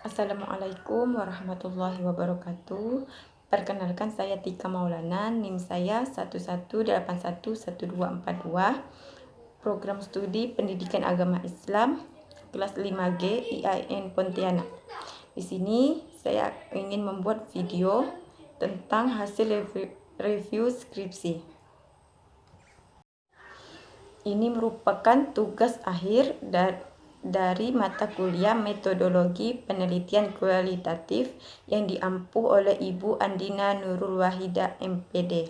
Assalamualaikum warahmatullahi wabarakatuh. Perkenalkan, saya Tika Maulana, NIM saya 11811242, Program Studi Pendidikan Agama Islam, kelas 5G IAIN Pontianak. Di sini saya ingin membuat video tentang hasil review skripsi. Ini merupakan tugas akhir dari mata kuliah Metodologi Penelitian Kualitatif yang diampu oleh Ibu Andina Nurul Wahida, MPD.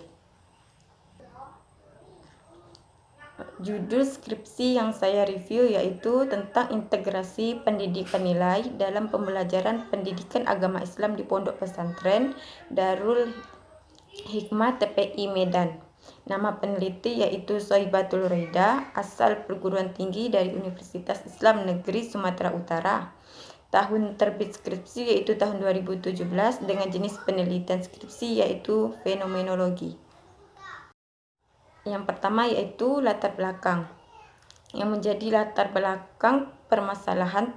Judul skripsi yang saya review yaitu tentang integrasi pendidikan nilai dalam pembelajaran pendidikan agama Islam di Pondok Pesantren Darul Hikmah TPI Medan. Nama peneliti yaitu Sohibatul Reda, asal perguruan tinggi dari Universitas Islam Negeri Sumatera Utara. Tahun terbit skripsi yaitu tahun 2017 dengan jenis penelitian skripsi yaitu fenomenologi. Yang pertama yaitu latar belakang. Yang menjadi latar belakang permasalahan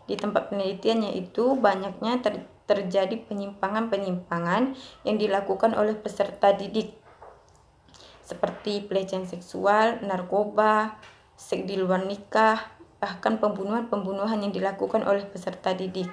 di tempat penelitian yaitu banyaknya terjadi penyimpangan-penyimpangan yang dilakukan oleh peserta didik, seperti pelecehan seksual, narkoba, seks di luar nikah, bahkan pembunuhan-pembunuhan yang dilakukan oleh peserta didik.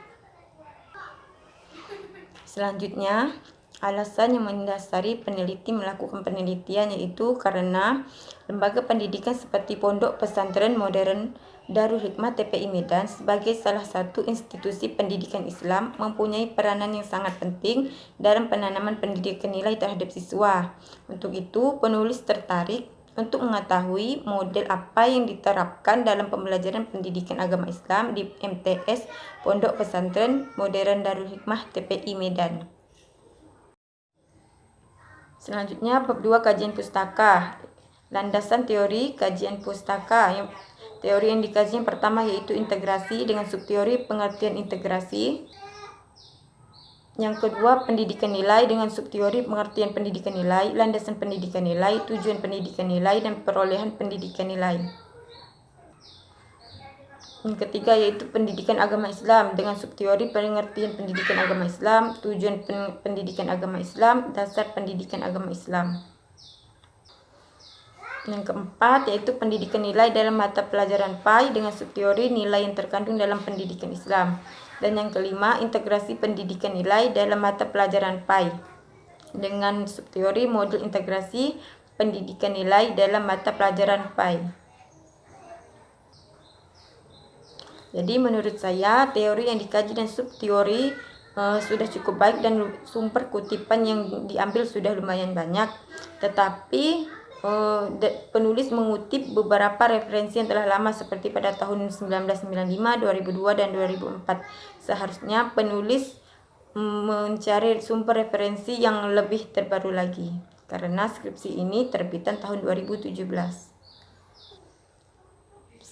Selanjutnya, alasan yang mendasari peneliti melakukan penelitian yaitu karena lembaga pendidikan seperti Pondok Pesantren Modern Darul Hikmah TPI Medan sebagai salah satu institusi pendidikan Islam mempunyai peranan yang sangat penting dalam penanaman pendidikan nilai terhadap siswa. Untuk itu, penulis tertarik untuk mengetahui model apa yang diterapkan dalam pembelajaran pendidikan agama Islam di MTS Pondok Pesantren Modern Darul Hikmah TPI Medan. Selanjutnya, bab 2 kajian pustaka. Landasan teori kajian pustaka. Teori yang dikaji yang pertama yaitu integrasi dengan subteori pengertian integrasi. Yang kedua, pendidikan nilai dengan subteori pengertian pendidikan nilai, landasan pendidikan nilai, tujuan pendidikan nilai, dan perolehan pendidikan nilai. Yang ketiga yaitu pendidikan agama Islam dengan subteori pengertian pendidikan agama Islam, tujuan pendidikan agama Islam, dasar pendidikan agama Islam. Yang keempat yaitu pendidikan nilai dalam mata pelajaran PAI dengan subteori nilai yang terkandung dalam pendidikan Islam. Dan yang kelima, integrasi pendidikan nilai dalam mata pelajaran PAI dengan subteori modul integrasi pendidikan nilai dalam mata pelajaran PAI. Jadi menurut saya teori yang dikaji dan subteori sudah cukup baik dan sumber kutipan yang diambil sudah lumayan banyak. Tetapi penulis mengutip beberapa referensi yang telah lama seperti pada tahun 1995, 2002, dan 2004. Seharusnya penulis mencari sumber referensi yang lebih terbaru lagi karena skripsi ini terbitan tahun 2017.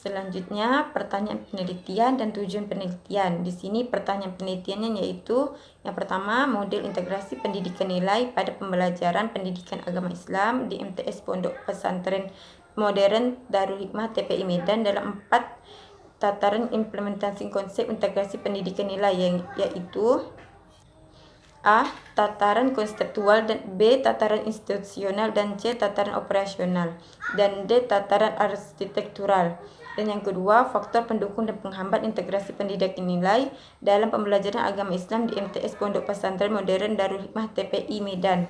Selanjutnya, pertanyaan penelitian dan tujuan penelitian. Di sini pertanyaan penelitiannya yaitu yang pertama, model integrasi pendidikan nilai pada pembelajaran pendidikan agama Islam di MTS Pondok Pesantren Modern Darul Hikmah TPI Medan dalam 4 tataran implementasi konsep integrasi pendidikan nilai yaitu A. Tataran konseptual, dan B. Tataran institusional, dan C. Tataran operasional, dan D. Tataran arsitektural. Dan yang kedua, faktor pendukung dan penghambat integrasi pendidikan nilai dalam pembelajaran agama Islam di MTS Pondok Pesantren Modern Darul Hikmah TPI Medan.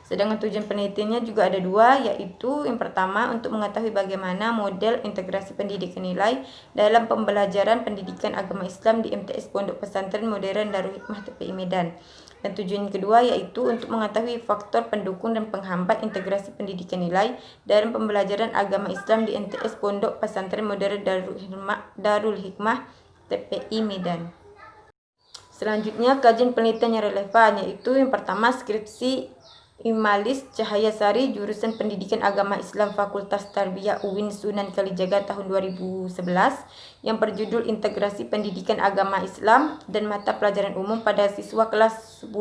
Sedangkan tujuan penelitiannya juga ada dua, yaitu yang pertama untuk mengetahui bagaimana model integrasi pendidikan nilai dalam pembelajaran pendidikan agama Islam di MTS Pondok Pesantren Modern Darul Hikmah TPI Medan. Dan tujuan kedua yaitu untuk mengetahui faktor pendukung dan penghambat integrasi pendidikan nilai dalam pembelajaran agama Islam di MTS Pondok Pesantren Modern Darul Hikmah TPI Medan. Selanjutnya, kajian penelitian yang relevan yaitu yang pertama skripsi Imalis Cahayasari, jurusan Pendidikan Agama Islam Fakultas Tarbiyah UIN Sunan Kalijaga tahun 2011 yang berjudul Integrasi Pendidikan Agama Islam dan Mata Pelajaran Umum pada siswa kelas 10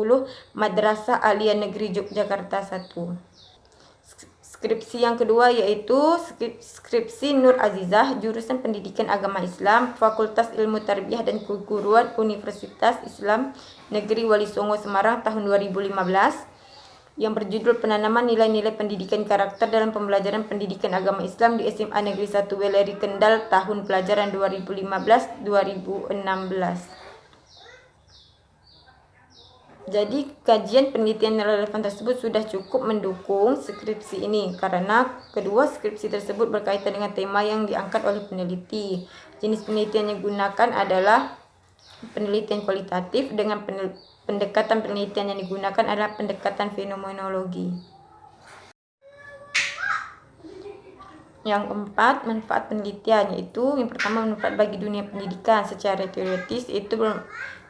Madrasah Aliyah Negeri Yogyakarta 1. Skripsi yang kedua yaitu skripsi Nur Azizah, jurusan Pendidikan Agama Islam, Fakultas Ilmu Tarbiyah dan Keguruan Universitas Islam Negeri Wali Songo Semarang tahun 2015 yang berjudul Penanaman Nilai-Nilai Pendidikan Karakter dalam Pembelajaran Pendidikan Agama Islam di SMA Negeri 1 Weleri Kendal tahun pelajaran 2015-2016. Jadi kajian penelitian relevan tersebut sudah cukup mendukung skripsi ini karena kedua skripsi tersebut berkaitan dengan tema yang diangkat oleh peneliti. Jenis penelitian yang digunakan adalah penelitian kualitatif dengan pendekatan penelitian yang digunakan adalah pendekatan fenomenologi. Yang keempat, manfaat penelitian, yaitu yang pertama manfaat bagi dunia pendidikan secara teoretis, itu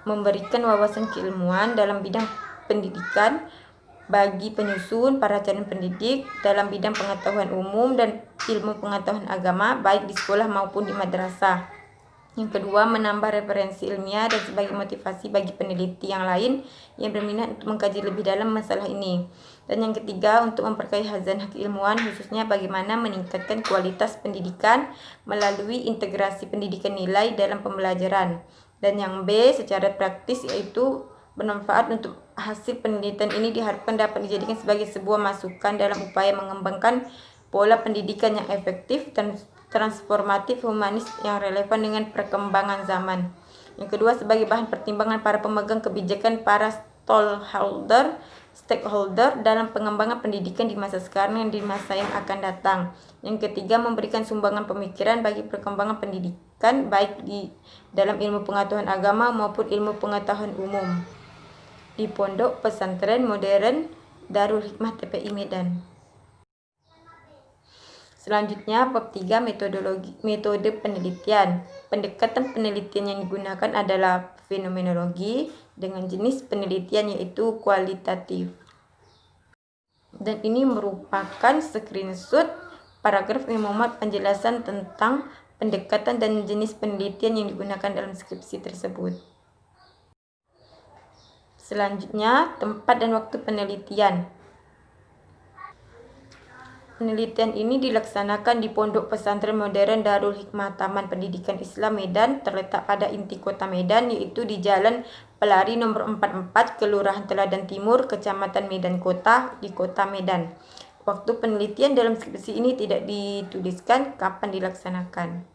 memberikan wawasan keilmuan dalam bidang pendidikan bagi penyusun, para calon pendidik dalam bidang pengetahuan umum dan ilmu pengetahuan agama baik di sekolah maupun di madrasah. Yang kedua, menambah referensi ilmiah dan sebagai motivasi bagi peneliti yang lain yang berminat untuk mengkaji lebih dalam masalah ini. Dan yang ketiga, untuk memperkaya khazanah keilmuan, khususnya bagaimana meningkatkan kualitas pendidikan melalui integrasi pendidikan nilai dalam pembelajaran. Dan yang B, secara praktis, yaitu bermanfaat untuk hasil penelitian ini diharapkan dapat dijadikan sebagai sebuah masukan dalam upaya mengembangkan pola pendidikan yang efektif dan transformatif humanis yang relevan dengan perkembangan zaman. Yang kedua, sebagai bahan pertimbangan para pemegang kebijakan, para stakeholder dalam pengembangan pendidikan di masa sekarang dan di masa yang akan datang. Yang ketiga, memberikan sumbangan pemikiran bagi perkembangan pendidikan baik di dalam ilmu pengetahuan agama maupun ilmu pengetahuan umum di Pondok Pesantren Modern Darul Hikmah TPI Medan. Selanjutnya, bab 3, metode penelitian. Pendekatan penelitian yang digunakan adalah fenomenologi dengan jenis penelitian yaitu kualitatif. Dan ini merupakan screenshot paragraf yang memuat penjelasan tentang pendekatan dan jenis penelitian yang digunakan dalam skripsi tersebut. Selanjutnya, tempat dan waktu penelitian. Penelitian ini dilaksanakan di Pondok Pesantren Modern Darul Hikmah Taman Pendidikan Islam Medan, terletak pada inti kota Medan, yaitu di Jalan Pelari nomor 44, Kelurahan Teladan Timur, Kecamatan Medan Kota, di Kota Medan. Waktu penelitian dalam skripsi ini tidak dituliskan kapan dilaksanakan.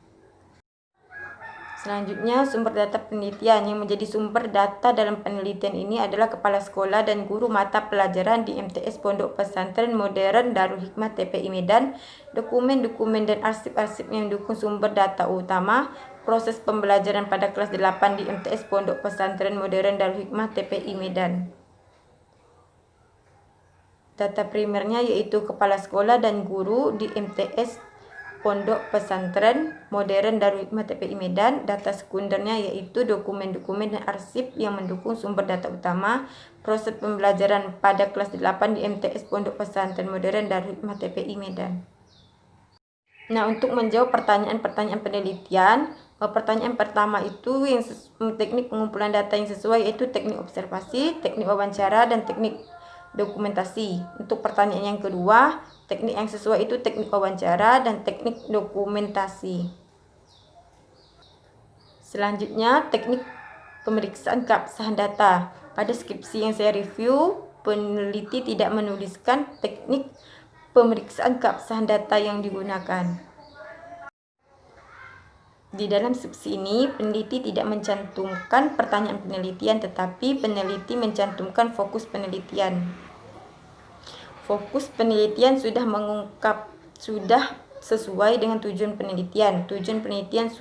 Selanjutnya, sumber data penelitian. Yang menjadi sumber data dalam penelitian ini adalah kepala sekolah dan guru mata pelajaran di MTS Pondok Pesantren Modern Darul Hikmah TPI Medan, dokumen-dokumen dan arsip-arsip yang mendukung sumber data utama, proses pembelajaran pada kelas 8 di MTS Pondok Pesantren Modern Darul Hikmah TPI Medan. Data primernya yaitu kepala sekolah dan guru di MTS Pondok Pesantren Modern Darul Hikmah TPI Medan. Data sekundernya yaitu dokumen-dokumen dan arsip yang mendukung sumber data utama, proses pembelajaran pada kelas 8 di MTS Pondok Pesantren Modern Darul Hikmah TPI Medan. Nah, untuk menjawab pertanyaan-pertanyaan penelitian, pertanyaan pertama itu yang teknik pengumpulan data yang sesuai yaitu teknik observasi, teknik wawancara, dan teknik dokumentasi. Untuk pertanyaan yang kedua, teknik yang sesuai itu teknik wawancara dan teknik dokumentasi. Selanjutnya, teknik pemeriksaan keabsahan data. Pada skripsi yang saya review, peneliti tidak menuliskan teknik pemeriksaan keabsahan data yang digunakan. Di dalam skripsi ini, peneliti tidak mencantumkan pertanyaan penelitian, tetapi peneliti mencantumkan fokus penelitian. Fokus penelitian sudah sesuai dengan tujuan penelitian. Tujuan penelitian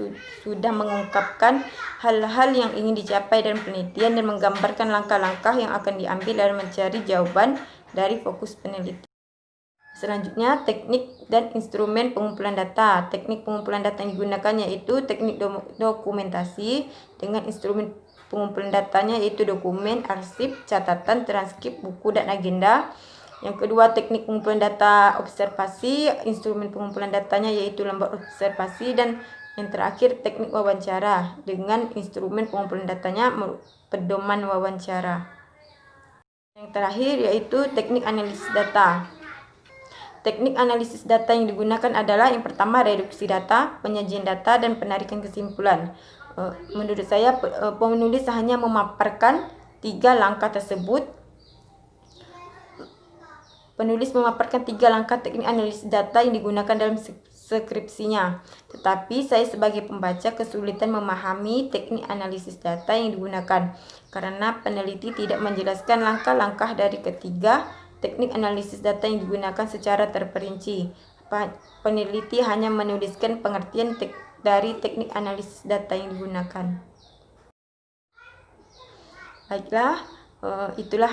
sudah mengungkapkan hal-hal yang ingin dicapai dalam penelitian dan menggambarkan langkah-langkah yang akan diambil dalam mencari jawaban dari fokus penelitian. Selanjutnya, teknik dan instrumen pengumpulan data. Teknik pengumpulan data yang digunakan yaitu teknik dokumentasi dengan instrumen pengumpulan datanya yaitu dokumen, arsip, catatan, transkrip, buku, dan agenda. Yang kedua, teknik pengumpulan data observasi, instrumen pengumpulan datanya yaitu lembar observasi, dan yang terakhir teknik wawancara dengan instrumen pengumpulan datanya pedoman wawancara. Yang terakhir yaitu teknik analisis data. Teknik analisis data yang digunakan adalah yang pertama reduksi data, penyajian data, dan penarikan kesimpulan. Menurut saya penulis hanya memaparkan 3 langkah tersebut. Penulis memaparkan 3 langkah teknik analisis data yang digunakan dalam skripsinya. Tetapi saya sebagai pembaca kesulitan memahami teknik analisis data yang digunakan karena peneliti tidak menjelaskan langkah-langkah dari ketiga teknik analisis data yang digunakan secara terperinci. Peneliti hanya menuliskan pengertian dari teknik analisis data yang digunakan. Baiklah, itulah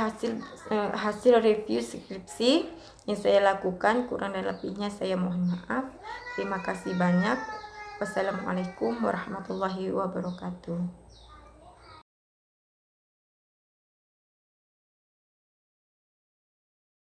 hasil review skripsi yang saya lakukan. Kurang dan lebihnya saya mohon maaf. Terima kasih banyak. Wassalamualaikum warahmatullahi wabarakatuh.